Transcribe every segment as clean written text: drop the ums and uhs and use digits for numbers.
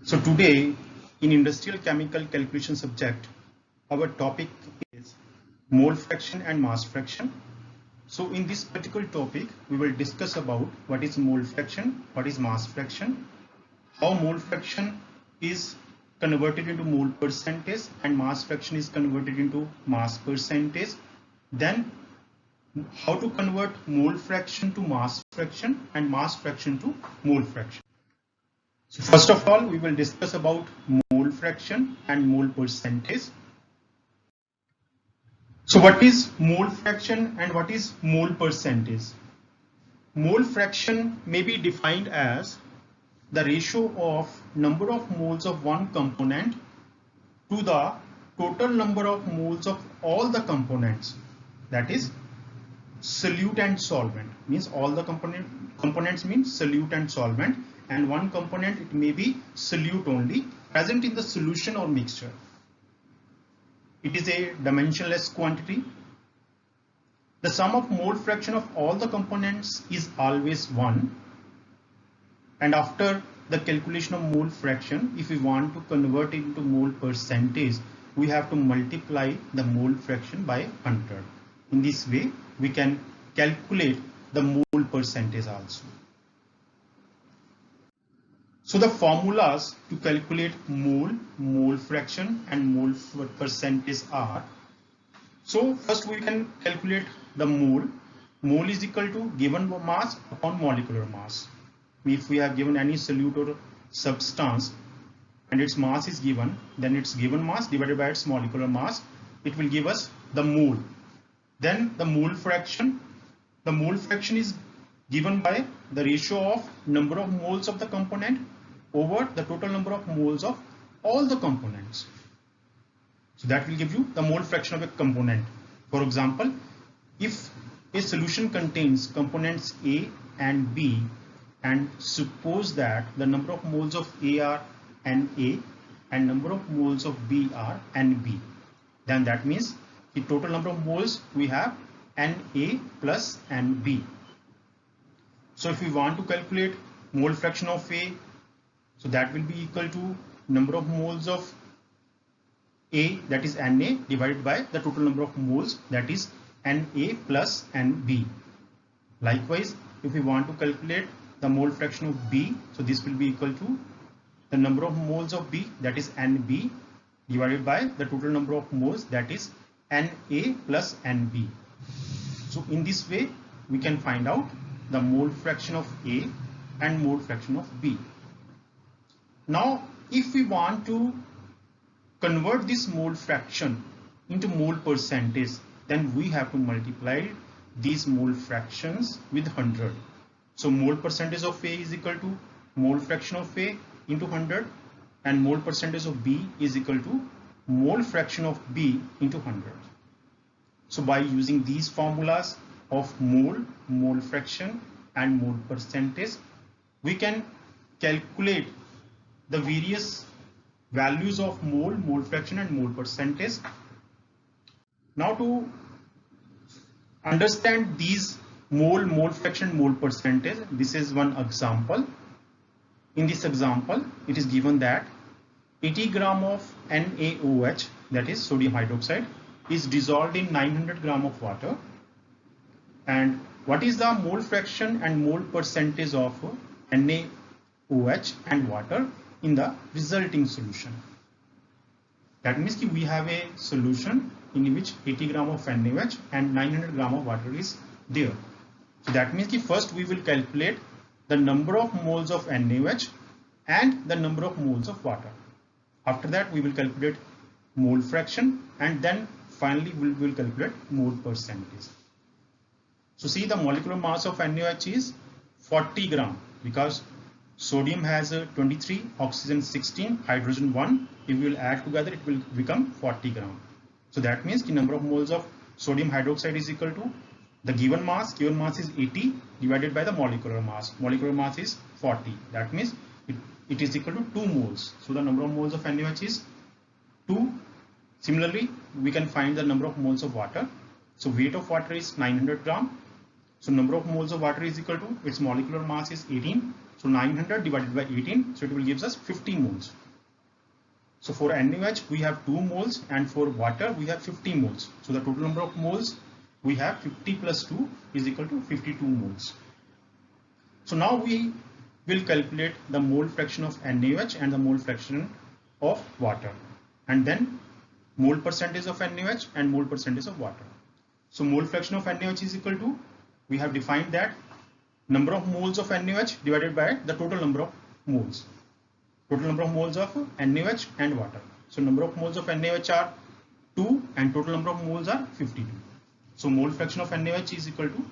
So today in industrial chemical calculation subject, our topic is mole fraction and mass fraction. So in this particular topic, we will discuss about what is mole fraction, what is mass fraction, how mole fraction is converted into mole percentage and mass fraction is converted into mass percentage. Then how to convert mole fraction to mass fraction and mass fraction to mole fraction. So first of all, we will discuss about mole fraction and mole percentage. So what is mole fraction and what is mole percentage? Mole fraction may be defined as the ratio of number of moles of one component to the total number of moles of all the components, that is solute and solvent. Means all the components means solute and solvent, and one component it may be solute only present in the solution or mixture. It is a dimensionless quantity. The sum of mole fraction of all the components is always 1, and after the calculation of mole fraction, if we want to convert it into mole percentage, we have to multiply the mole fraction by 100. In this way we can calculate the mole percentage also. So the formulas to calculate mole fraction and mole percentage are, so first we can calculate the mole. Mole is equal to given mass upon molecular mass. If we have given any solute or substance and its mass is given, then its given mass divided by its molecular mass, it will give us the mole. Then the mole fraction is given by the ratio of number of moles of the component over the total number of moles of all the components. So that will give you the mole fraction of a component. For example, if a solution contains components A and B, and suppose that the number of moles of A are Na and number of moles of B are Nb, then that means the total number of moles we have Na plus Nb. So if we want to calculate mole fraction of A, so that will be equal to number of moles of A, that is Na, divided by the total number of moles, that is Na plus Nb. Likewise, if we want to calculate the mole fraction of B, so this will be equal to the number of moles of B, that is Nb, divided by the total number of moles, that is Na plus Nb. So in this way we can find out the mole fraction of A and mole fraction of B. Now if we want to convert this mole fraction into mole percentage, then we have to multiply these mole fractions with 100. So mole percentage of A is equal to mole fraction of A into 100, and mole percentage of B is equal to mole fraction of B into 100. So by using these formulas of mole fraction and mole percentage, we can calculate the various values of mole fraction and mole percentage. Now to understand these mole fraction, mole percentage, this is one example. In this example, it is given that 80 gram of NaOH, that is sodium hydroxide, is dissolved in 900 gram of water. And what is the mole fraction and mole percentage of NaOH and water in the resulting solution? That means we have a solution in which 80 gram of NaOH and 900 gram of water is there. So that means first we will calculate the number of moles of NaOH and the number of moles of water. After that we will calculate mole fraction, and then finally we will calculate mole percentage. So see, the molecular mass of NaOH is 40 gram because sodium has 23, oxygen 16, hydrogen 1. If we will add together, it will become 40 gram. So that means the number of moles of sodium hydroxide is equal to the given mass is 80 divided by the molecular mass. Molecular mass is 40. That means it is equal to 2 moles. So the number of moles of NaOH is 2. Similarly, we can find the number of moles of water. So weight of water is 900 gram So number of moles of water is equal to, its molecular mass is 18. So 900 divided by 18, so it will gives us 50 moles. So for NaOH we have 2 moles and for water we have 50 moles. So the total number of moles we have 50 plus 2 is equal to 52 moles. So now we will calculate the mole fraction of NaOH and the mole fraction of water, and then mole percentage of NaOH and mole percentage of water. So mole fraction of NaOH is equal to, we have defined that number of moles of NaOH divided by the total number of moles. Total number of moles of NaOH and water. So number of moles of NaOH are 2 and total number of moles are 52. So mole fraction of NaOH is equal to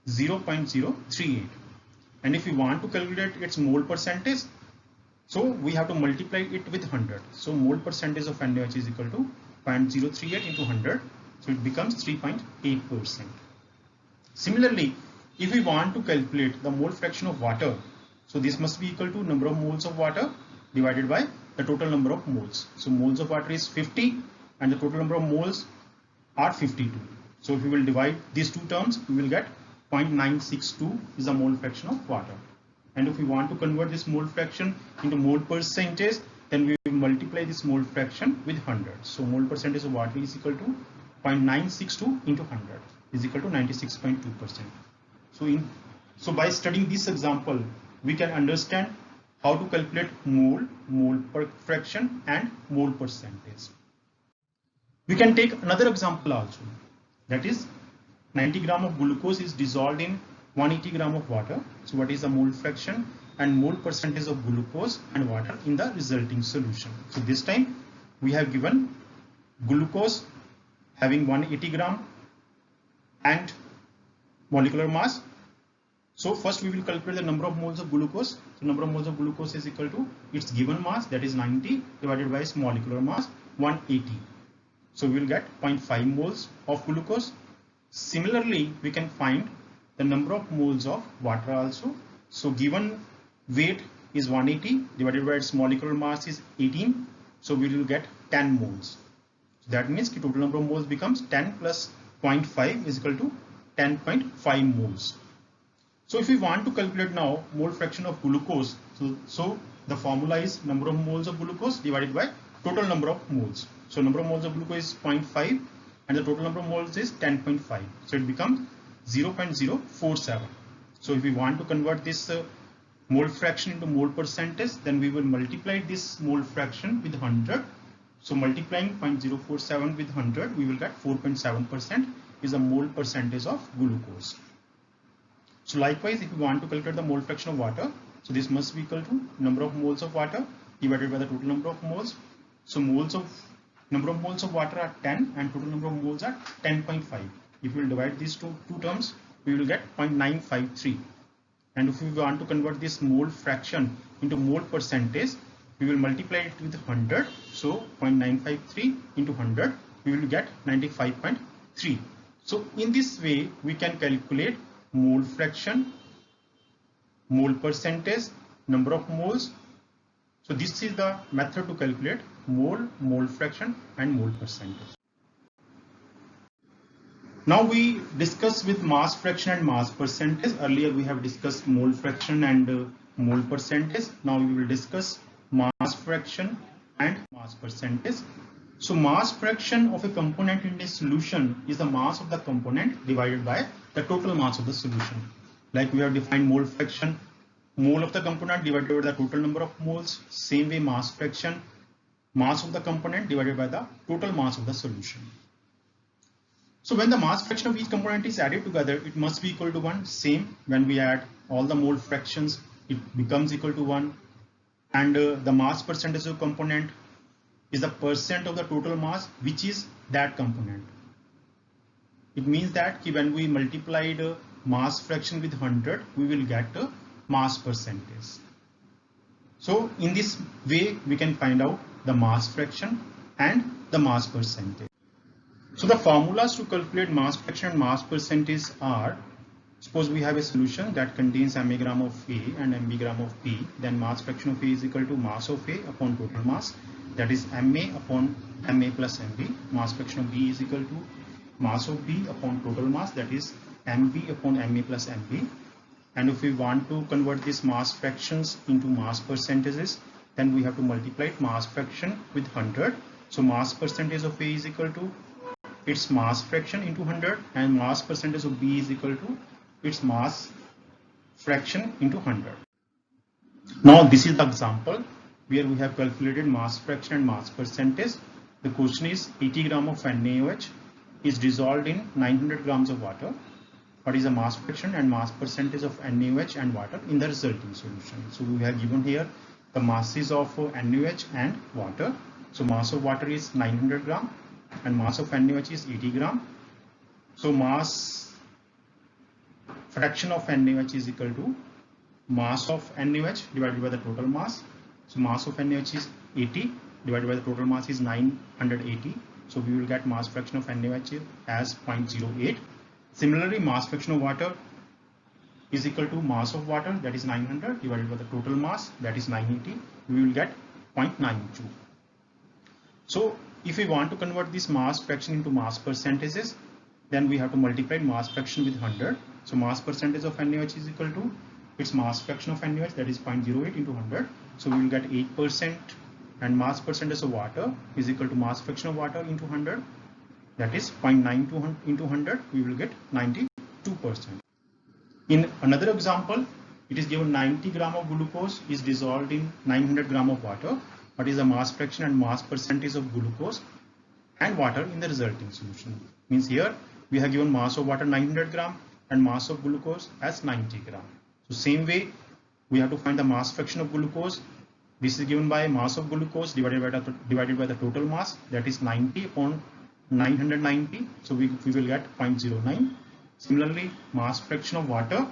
0.038. And if we want to calculate its mole percentage, so we have to multiply it with 100. So mole percentage of NaOH is equal to 0.038 into 100. So it becomes 3.8%. Similarly, if we want to calculate the mole fraction of water, so this must be equal to number of moles of water divided by the total number of moles. So moles of water is 50 and the total number of moles are 52. So if we will divide these two terms, we will get 0.962 is the mole fraction of water. And if we want to convert this mole fraction into mole percentage, then we will multiply this mole fraction with 100. So mole percentage of water is equal to 0.962 into 100 is equal to 96.2%. So by studying this example, we can understand how to calculate mole fraction and mole percentage. We can take another example also, that is 90 gram of glucose is dissolved in 180 gram of water. So what is the mole fraction and mole percentage of glucose and water in the resulting solution? So this time we have given glucose having 180 gram and molecular mass. So first we will calculate the number of moles of glucose. So number of moles of glucose is equal to its given mass, that is 90, divided by its molecular mass 180. So we will get 0.5 moles of glucose. Similarly, we can find the number of moles of water also. So given weight is 180 divided by its molecular mass is 18. So we will get 10 moles. So that means the total number of moles becomes 10 plus 0.5 is equal to 10.5 moles. So if we want to calculate now mole fraction of glucose, so the formula is number of moles of glucose divided by total number of moles. So number of moles of glucose is 0.5 and the total number of moles is 10.5. So it becomes 0.047. So if we want to convert this mole fraction into mole percentage, then we will multiply this mole fraction with 100. So multiplying 0.047 with 100, we will get 4.7% is the mole percentage of glucose. So likewise, if we want to calculate the mole fraction of water, so this must be equal to number of moles of water divided by the total number of moles. So number of moles of water are 10 and total number of moles are 10.5. If we will divide these two terms, we will get 0.953. And if we want to convert this mole fraction into mole percentage, we will multiply it with 100. So 0.953 into 100, we will get 95.3. So in this way, we can calculate mole fraction, mole percentage, number of moles. So this is the method to calculate mole fraction and mole percentage. Now we discuss with mass fraction and mass percentage. Earlier we have discussed mole fraction and mole percentage. Now we will discuss mass fraction and mass percentage. So mass fraction of a component in a solution is the mass of the component divided by the total mass of the solution. Like we have defined mole fraction, mole of the component divided by the total number of moles. Same way mass fraction, mass of the component divided by the total mass of the solution. So when the mass fraction of each component is added together, it must be equal to 1. Same, when we add all the mole fractions, it becomes equal to 1. And the mass percentage of component is the percent of the total mass, which is that component. It means that when we multiplied mass fraction with 100, we will get mass percentage. So in this way, we can find out the mass fraction and the mass percentage. So the formulas to calculate mass fraction and mass percentage are, suppose we have a solution that contains mA gram of A and mB gram of B, then mass fraction of A is equal to mass of A upon total mass, that is mA upon mA plus mB. Mass fraction of B is equal to mass of B upon total mass, that is mb upon ma plus mb. And if we want to convert these mass fractions into mass percentages, then we have to multiply mass fraction with 100. So mass percentage of A is equal to its mass fraction into 100, and mass percentage of B is equal to its mass fraction into 100. Now this is the example where we have calculated mass fraction and mass percentage. The question is 80 gram of NaOH is dissolved in 900 grams of water. What is the mass fraction and mass percentage of NaOH and water in the resulting solution? So we have given here the masses of NaOH and water. So mass of water is 900 gram and mass of NaOH is 80 gram. So mass fraction of NaOH is equal to mass of NaOH divided by the total mass. So mass of NaOH is 80 divided by the total mass is 980. So we will get mass fraction of NaOH as 0.08. Similarly, mass fraction of water is equal to mass of water, that is 900, divided by the total mass, that is 980. We will get 0.92. So if we want to convert this mass fraction into mass percentages, then we have to multiply mass fraction with 100. So mass percentage of NaOH is equal to its mass fraction of NaOH, that is 0.08 into 100. So we will get 8%, and mass percentage of water is equal to mass fraction of water into 100, that is 0.92 into 100. We will get 92%. In another example, it is given 90 gram of glucose is dissolved in 900 gram of water. What is the mass fraction and mass percentage of glucose and water in the resulting solution? Means here we have given mass of water 900 gram and mass of glucose as 90 gram. So same way we have to find the mass fraction of glucose. This is given by mass of glucose divided by the total mass, that is 90 upon 990. So we will get 0.09. Similarly, mass fraction of water,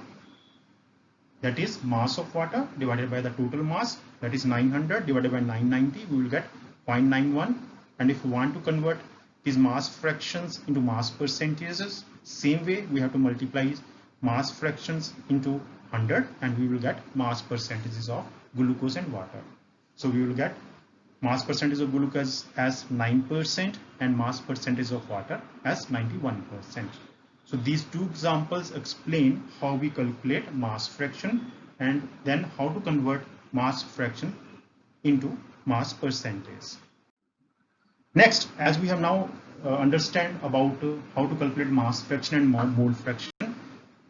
that is mass of water divided by the total mass, that is 900 divided by 990, we will get 0.91. And if we want to convert these mass fractions into mass percentages, same way we have to multiply mass fractions into 100 and we will get mass percentages of glucose and water. So we will get mass percentage of glucose as 9% and mass percentage of water as 91%. So these two examples explain how we calculate mass fraction and then how to convert mass fraction into mass percentage. Next, as we have now understand about how to calculate mass fraction and mole fraction,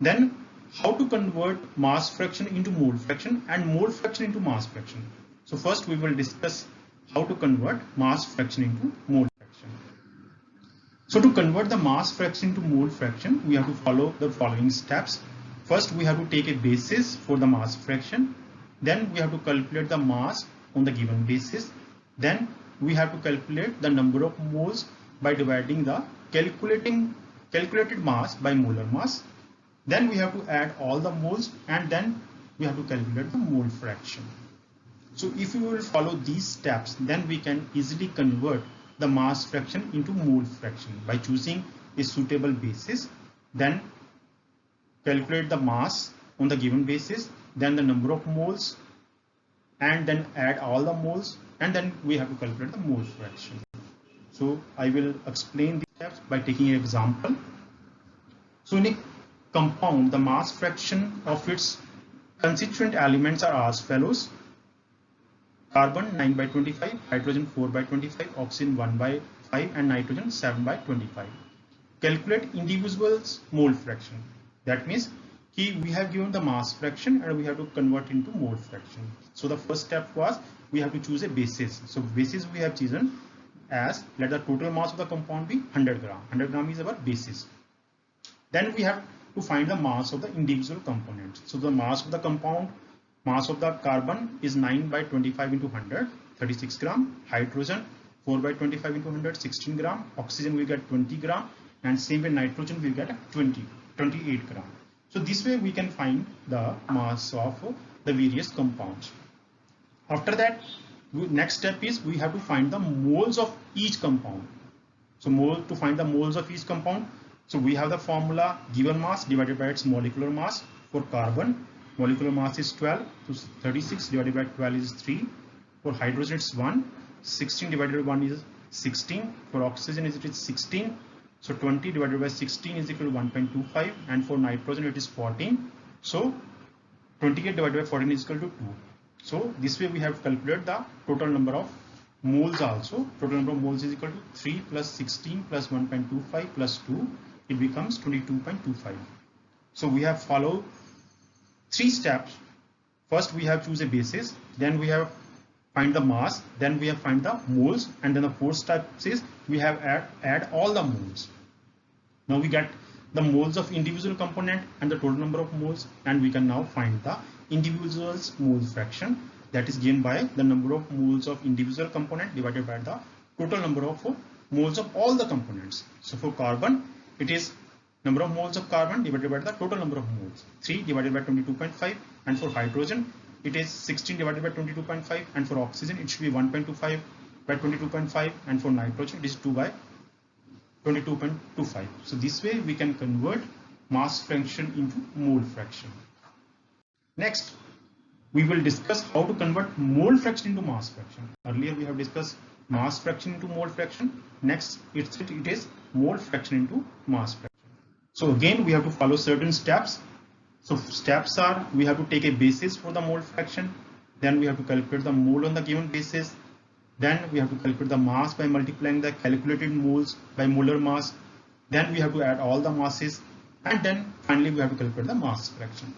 then how to convert mass fraction into mole fraction and mole fraction into mass fraction. So first we will discuss how to convert mass fraction into mole fraction. So to convert the mass fraction into mole fraction, we have to follow the following steps. First, we have to take a basis for the mass fraction. Then we have to calculate the mass on the given basis. Then we have to calculate the number of moles by dividing the calculated mass by molar mass. Then we have to add all the moles and then we have to calculate the mole fraction. So if we will follow these steps, then we can easily convert the mass fraction into mole fraction by choosing a suitable basis, then calculate the mass on the given basis, then the number of moles, and then add all the moles, and then we have to calculate the mole fraction. So I will explain these steps by taking an example. So in a compound, the mass fraction of its constituent elements are as follows: carbon 9/25, hydrogen 4/25, oxygen 1/5, and nitrogen 7/25. Calculate individuals mole fraction. That means we have given the mass fraction and we have to convert into mole fraction. So the first step was we have to choose a basis. So basis we have chosen as, let the total mass of the compound be 100 gram. 100 gram is our basis. Then we have to find the mass of the individual components. So the mass of the compound, mass of the carbon is 9/25 into 100, 36 gram. Hydrogen 4/25 into 100, 16 gram. Oxygen will get 20 gram, and same way nitrogen will get 28 gram. So this way we can find the mass of the various compounds. After that, next step is we have to find the moles of each compound. So to find the moles of each compound, so we have the formula given mass divided by its molecular mass. For carbon, molecular mass is 12, so 36 divided by 12 is 3. For hydrogen it's 1, 16 divided by 1 is 16. For oxygen it is 16, So 20 divided by 16 is equal to 1.25, and for nitrogen it is 14. So 28 divided by 14 is equal to 2. So this way we have calculated the total number of moles also. Total number of moles is equal to 3 plus 16 plus 1.25 plus 2. It becomes 22.25. So we have followed 3 steps. First we have choose a basis, then we have find the mass, then we have find the moles, and then the fourth step is we have add all the moles. Now we get the moles of individual component and the total number of moles, and we can now find the individual's mole fraction, that is given by the number of moles of individual component divided by the total number of moles of all the components. So for carbon it is number of moles of carbon divided by the total number of moles, 3 divided by 22.5, and for hydrogen it is 16 divided by 22.5, and for oxygen it should be 1.25 by 22.5, and for nitrogen it is 2 by 22.25. So this way we can convert mass fraction into mole fraction. Next we will discuss how to convert mole fraction into mass fraction. Earlier we have discussed mass fraction into mole fraction. Next it is mole fraction into mass fraction. So again we have to follow certain steps. So steps are, we have to take a basis for the mole fraction, then we have to calculate the mole on the given basis, then we have to calculate the mass by multiplying the calculated moles by molar mass, then we have to add all the masses, and then finally we have to calculate the mass fraction.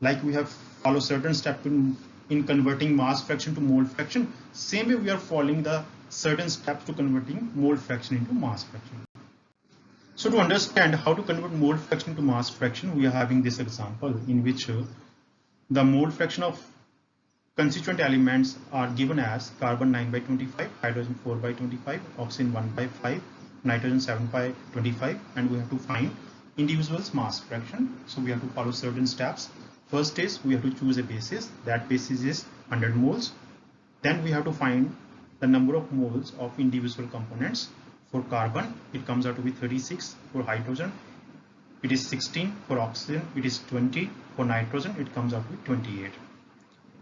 Like we have followed certain steps in converting mass fraction to mole fraction, same way we are following the certain steps to converting mole fraction into mass fraction. So to understand how to convert mole fraction to mass fraction, we are having this example in which the mole fraction of constituent elements are given as carbon 9 by 25, hydrogen 4 by 25, oxygen 1 by 5, nitrogen 7 by 25, and we have to find individual's mass fraction. So we have to follow certain steps. First is we have to choose a basis. That basis is 100 moles. Then we have to find the number of moles of individual components. For carbon it comes out to be 36, for hydrogen it is 16, for oxygen it is 20, for nitrogen it comes out to be 28.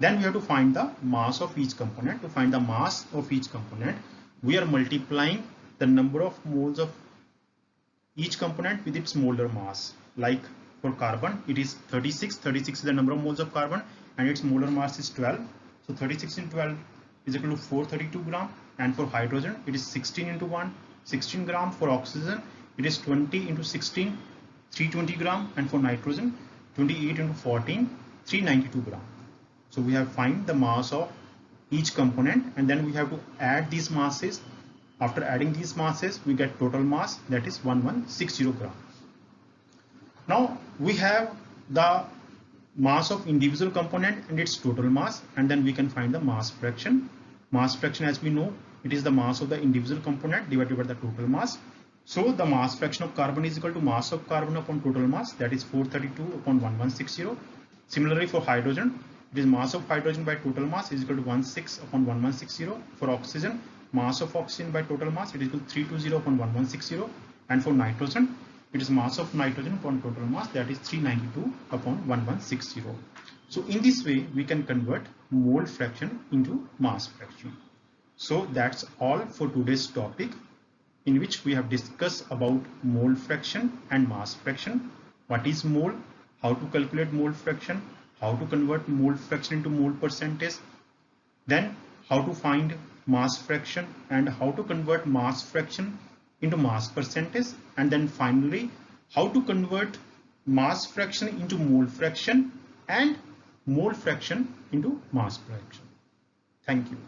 Then we have to find the mass of each component. To find the mass of each component we are multiplying the number of moles of each component with its molar mass. Like for carbon it is 36 is the number of moles of carbon and its molar mass is 12. So 36 into 12 is equal to 432 gram, and for hydrogen it is 16 into 1, 16 gram. For oxygen it is 20 into 16, 320 gram, and for nitrogen 28 into 14, 392 gram. So we have find the mass of each component, and then we have to add these masses. After adding these masses we get total mass, that is 1160 gram. Now we have the mass of individual component and its total mass, and then we can find the mass fraction. Mass fraction, as we know, it is the mass of the individual component divided by the total mass. So the mass fraction of carbon is equal to mass of carbon upon total mass, that is 432 upon 1160. Similarly for hydrogen, it is mass of hydrogen by total mass is equal to 16 upon 1160. For oxygen, mass of oxygen by total mass it is equal to 320 upon 1160. And for nitrogen, it is mass of nitrogen upon total mass, that is 392 upon 1160. So in this way we can convert mole fraction into mass fraction. So that's all for today's topic, in which we have discussed about mole fraction and mass fraction. What is mole, how to calculate mole fraction, how to convert mole fraction into mole percentage, then how to find mass fraction and how to convert mass fraction into mass percentage, and then finally how to convert mass fraction into mole fraction and mole fraction into mass fraction. Thank you.